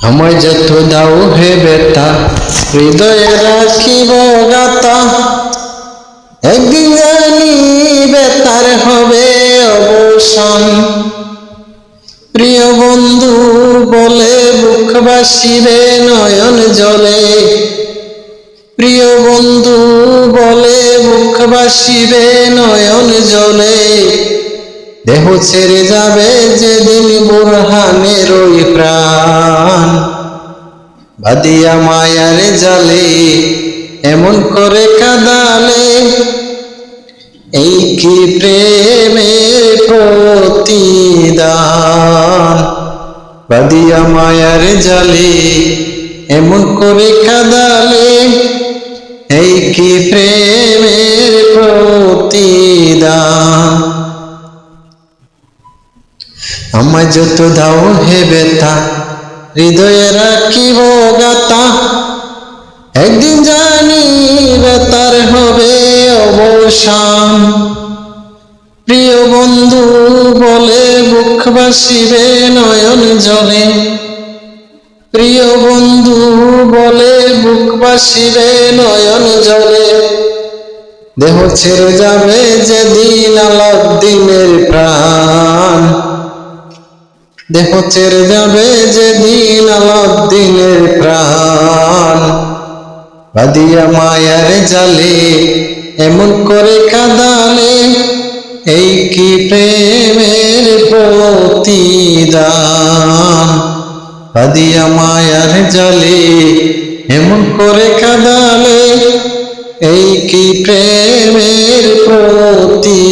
আমায় যত দাও হে বেতা, হৃদয়ে রাখিব গাতা। একদিন জানি বেতার হবে অবসান। প্রিয় বন্ধু বলে বুক বাসিবে নয়ন জলে। প্রিয় বন্ধু বলে বুক বাসিবে নয়ন জলে। দেহ ছেড়ে যাবে যেদিন বুরহানের ওই প্রাণ। বাদিয়া মায়ার জালে এমন করে কাঁদালে, এই কি প্রেমের প্রতিদান। বাদিয়া মায়ার জালে এমন করে কাঁদালে, এই কি প্রেমের প্রতিদান। আমায় যত দাও হে বেতা, হৃদয়ে রাখিব গাতা। একদিন জানি বেতার হবে অবসান। প্রিয় বন্ধু বলে বুক বাসিবে নয়ন জলে। প্রিয় বন্ধু বলে বুক বাসিবে নয়ন জলে। দেহ ছেড়ে যাবে যেদিন আলাউদ্দিনের প্রাণ। দেহ ছেড়ে যাবে যেদিন আলাউদ্দিনের প্রাণ। বাদিয়া মায়ার জালে এমন করে কাঁদালে, এই কি প্রেমের প্রতিদান। বাদিয়া মায়ার জালে এমন করে কাঁদালে, এই কি প্রেমের প্রতিদান।